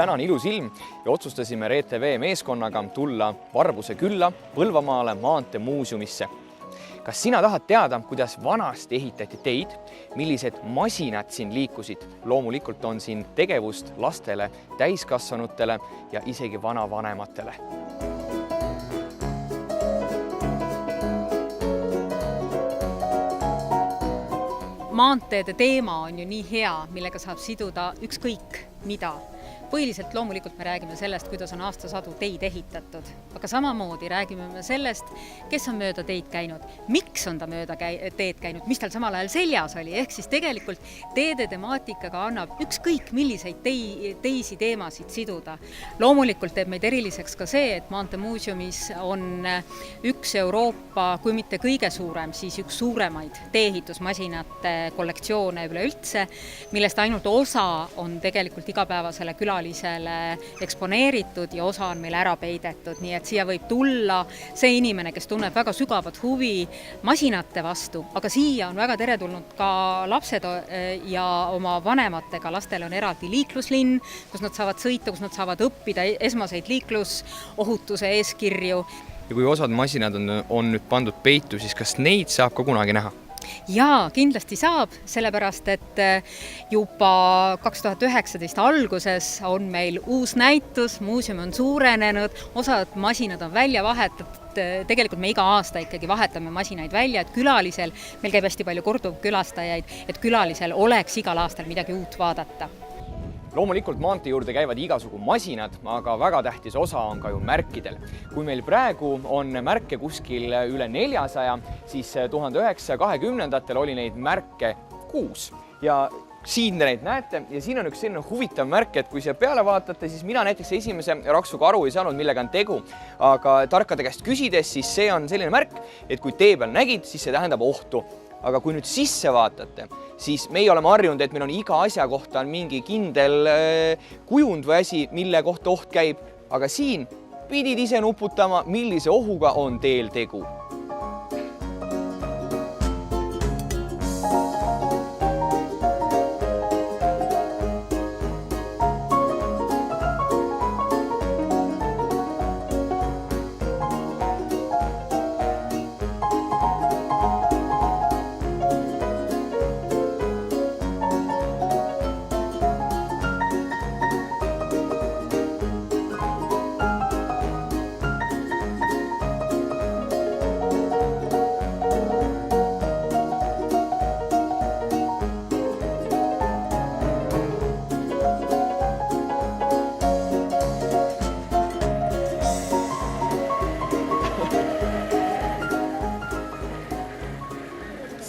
täna on ilus ilm ja otsustasime RTV meeskonnaga tulla Varbuse külla Põlvamaale maanteemuuseumisse. Kas sina tahad teada, kuidas vanasti ehitati teid, millised masinad siin liikusid? Loomulikult on siin tegevust lastele, täiskasvanutele ja isegi vanavanematele. Maanteede teema on ju nii hea, millega saab siduda ükskõik mida. Põhiliselt loomulikult me räägime sellest, kuidas on aastasadu teid ehitatud, aga samamoodi räägime me sellest, kes on mööda teid käinud, miks on ta mööda teed käinud, mis tal samal ajal seljas oli, ehk siis tegelikult teede temaatikaga annab ükskõik milliseid teisi teemasid siduda. Loomulikult teeb meid eriliseks ka see, et Maanteemuuseumis on üks Euroopa, kui mitte kõige suurem, siis üks suuremaid teeehitusmasinate kollektsioone üleüldse, millest ainult osa on tegelikult igapäevasele külalisele eksponeeritud ja osa on meil ära peidetud, nii et siia võib tulla see inimene, kes tunneb väga sügavat huvi masinate vastu, aga siia on väga teretulnud ka lapsed ja oma vanematega. Lastel on eraldi liikluslinn, kus nad saavad sõita, kus nad saavad õppida esmaseid liiklusohutuse eeskirju. Ja kui osad masinad on nüüd pandud peitu, siis kas neid saab ka kunagi näha? Jaa, kindlasti saab, sellepärast, et juba 2019 alguses on meil uus näitus, muuseum on suurenenud, osad masinad on välja vahetatud, tegelikult me iga aasta ikkagi vahetame masinaid välja, et külalisel, meil käib hästi palju korduvkülastajaid, et külalisel oleks igal aastal midagi uut vaadata. Loomulikult maantee juurde käivad igasugu masinad, aga väga tähtis osa on ka ju märkidel. Kui meil praegu on märke kuskil üle 400, siis 1920-ndatel oli neid märke 6. Ja siin te neid näete ja siin on üks selline huvitav märk, et kui siia peale vaatate, siis mina näiteks esimese raksuga aru ei saanud, millega on tegu, aga tarkade käest küsides, siis see on selline märk, et kui tee peal nägid, siis see tähendab ohtu. Aga kui nüüd sisse vaatate, siis meie oleme harjunud, et meil on iga asja kohta on mingi kindel kujund või asi, mille kohta oht käib, aga siin pidid ise nuputama, millise ohuga on teel tegu.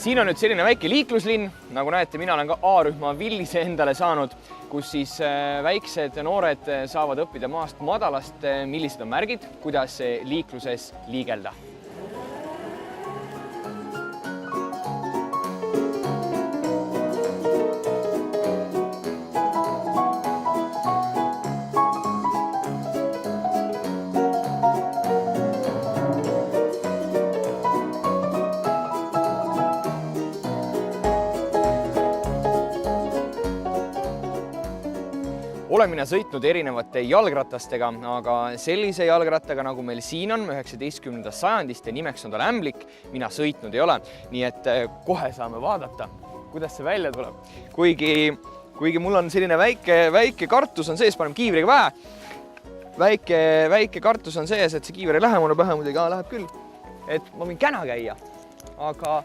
Siin on nüüd selline väike liikluslinn, nagu näete, mina olen ka A-rühma Villise endale saanud, kus siis väiksed noored saavad õppida maast madalast, millised on märgid, kuidas liikluses liigelda. Olen mina sõitnud erinevate jalgratastega, aga sellise jalgrattaga, nagu meil siin on 19. sajandist ja nimeks on tal ämblik, mina sõitnud ei ole. Nii et kohe saame vaadata, kuidas see välja tuleb. Kuigi mul on selline väike kartus on sees, paneme kiivriga pähe. Väike kartus on sees, et see kiiver ei lähe mulle pähe, muidugi läheb küll. Et ma võin käna käia, aga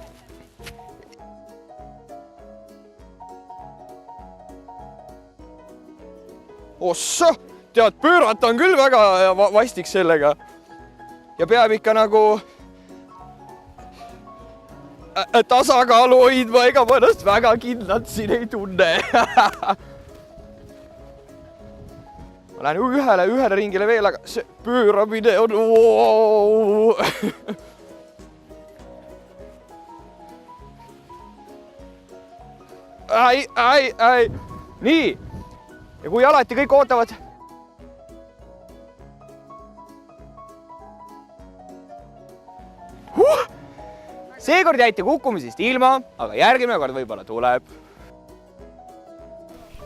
ossa, tead, pöörata on küll väga vastik sellega. Ja peab ikka nagu tasakaalu hoidma, ega ma ennast väga kindlalt siin ei tunne. Ma lähen ühele ringile veel, aga see pööramine on... Ai. Nii. Ja kui alati kõik ootavad. Seekord jäite kukkumisest ilma, aga järgmine kord võib-olla tuleb.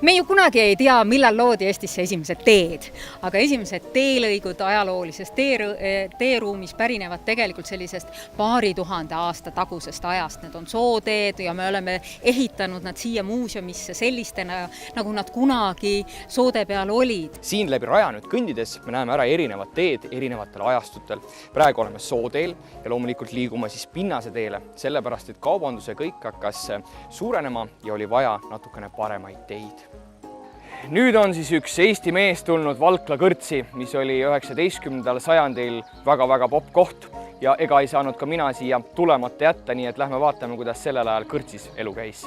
Me ju kunagi ei tea, millal loodi Eestisse esimesed teed, aga esimesed teelõigud ajaloolisest teeruumis pärinevad tegelikult sellisest 2000 aasta tagusest ajast. Need on sooteed ja me oleme ehitanud nad siia muuseumisse sellistena, nagu nad kunagi soode peal olid. Siin läbi raja nüüd kõndides me näeme ära erinevad teed erinevatel ajastutel. Praegu oleme sooteel ja loomulikult liigume siis pinnase teele, sellepärast et kaubanduse kõik hakkas suurenema ja oli vaja natukene paremaid teid. Nüüd on siis üks Eesti mees tulnud Valkla kõrtsi, mis oli 19. sajandil väga popp koht ja ega ei saanud ka mina siia tulemata jätta, nii et lähme vaatame, kuidas sellel ajal kõrtsis elu käis.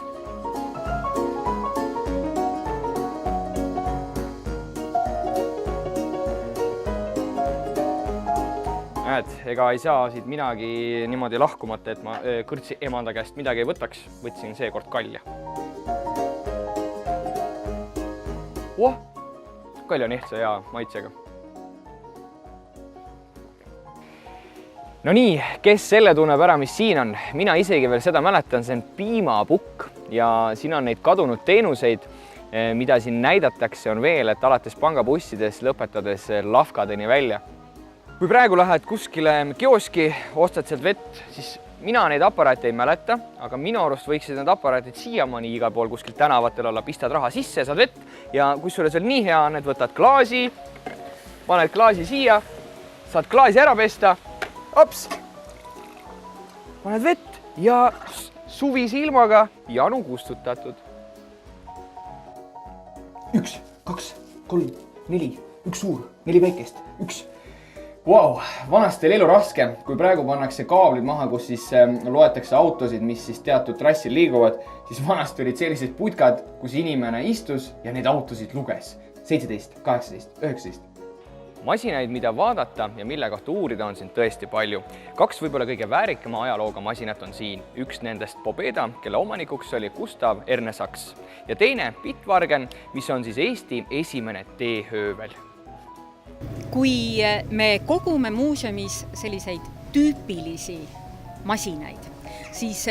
Näed, ega ei saa siit minagi niimoodi lahkumata, et ma kõrtsi emanda käest midagi ei võtaks, võtsin seekord kalja. Kalja on ehtsa ja maitsega. No nii, kes selle tunneb ära, mis siin on? Mina isegi veel seda mäletan, see on piimapukk ja siin on neid kadunud teenuseid, mida siin näidatakse, on veel, et alates pangabussides lõpetades lafkadeni välja. Kui praegu lähed kuskile kioski, ostad sealt vett, siis mina neid aparaate ei mäleta, aga minu arust võiksid need aparaatid siiamaani igal pool kuskil tänavatel olla, pistad raha sisse, saad vett ja kusjuures veel nii hea on, et võtad klaasi, paned klaasi siia, saad klaasi ära pesta, hops, paned vett ja suvise ilmaga janu kustutatud. 1, 2, 3, 4, 1 suur, 4 väikest, 1. Wow, vanasti oli elu raske, kui praegu pannakse kaablid maha, kus siis loetakse autosid, mis siis teatud trassil liiguvad, siis vanasti olid sellised putkad, kus inimene istus ja neid autosid luges. 17, 18, 19. Masinaid, mida vaadata ja mille kohta uurida, on siin tõesti palju. 2 võib-olla kõige väärikama ajalooga masinat on siin. Üks nendest Pobeda, kelle omanikuks oli Gustav Ernesaks. Ja teine Bitwargen, mis on siis Eesti esimene teehöövel. Kui me kogume muuseumis selliseid tüüpilisi masinaid, siis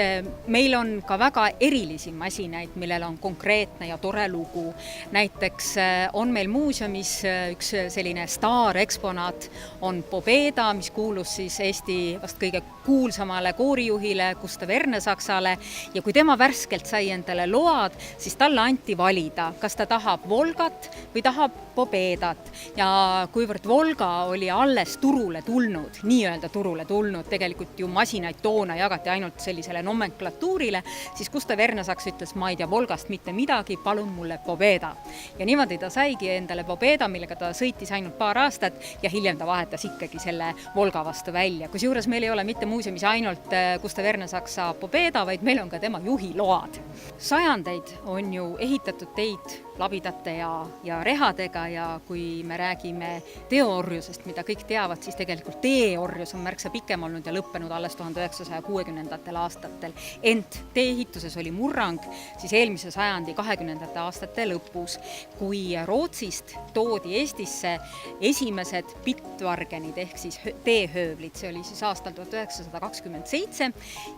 meil on ka väga erilisi masinaid, millel on konkreetne ja tore lugu. Näiteks on meil muuseumis üks selline staareksponaat, on Pobeda, mis kuulus siis Eesti vast kõige kuulsamale koorijuhile Gustav Ernesaksale ja kui tema värskelt sai endale load, siis talle anti valida, kas ta tahab Volgat või tahab Pobedat ja kuivõrd Volga oli alles turule tulnud, nii-öelda turule tulnud, tegelikult ju masinaid toona jagati ainult sellisele nomenklatuurile, siis Gustav Ernesaks ütles, ma ei tea Volgast mitte midagi, palun mulle Pobeda. Ja niimoodi ta saigi endale Pobeda, millega ta sõitis ainult paar aastat ja hiljem ta vahetas ikkagi selle Volga vastu välja. Kusjuures meil ei ole mitte muuseumis ainult Gustav Ernesaksa Pobeda, vaid meil on ka tema juhiload. Sajandeid on ju ehitatud teid labidate ja rehadega ja kui me räägime teeorjusest, mida kõik teavad, siis tegelikult teeorjus on märksa pikem olnud ja lõppenud alles 1960. aastatel. Ent teeehituses oli murrang siis eelmise sajandi 20. aastate lõpus, kui Rootsist toodi Eestisse esimesed Bitwargenid ehk siis teehöövlid, see oli siis aastal 1927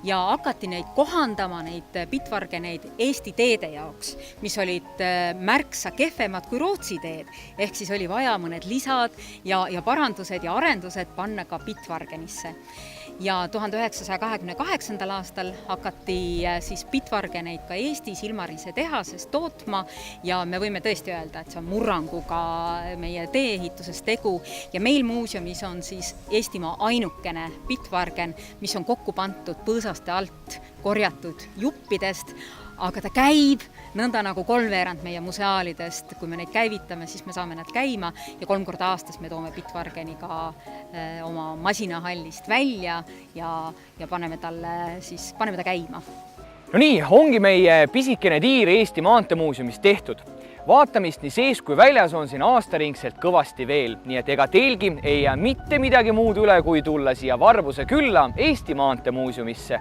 ja hakati neid kohandama, neid Bitwargeneid Eesti teede jaoks, mis olid märksa kehvemad kui Rootsi teed, ehk siis oli vaja mõned lisad ja parandused ja arendused panna ka Bitwargenisse. Ja 1928. aastal hakati siis Bitwargeneid ka Eestis Ilmarise tehases tootma ja me võime tõesti öelda, et see on murranguga meie teeehituses tegu ja meil muuseumis on siis Eestimaa ainukene Bitwargen, mis on kokku pantud põõsaste alt korjatud juppidest, aga ta käib nõnda nagu 3/4 meie museaalidest. Kui me neid käivitame, siis me saame nad käima ja 3 korda aastas me toome Bitwargeni ka oma masinahallist välja ja paneme ta käima. No nii, ongi meie pisikene tiir Eesti Maanteemuuseumis tehtud. Vaatamist nii sees kui väljas on siin aastaringselt kõvasti veel, nii et ega teilgi ei jää mitte midagi muud üle, kui tulla siia Varbuse külla Eesti Maanteemuuseumisse.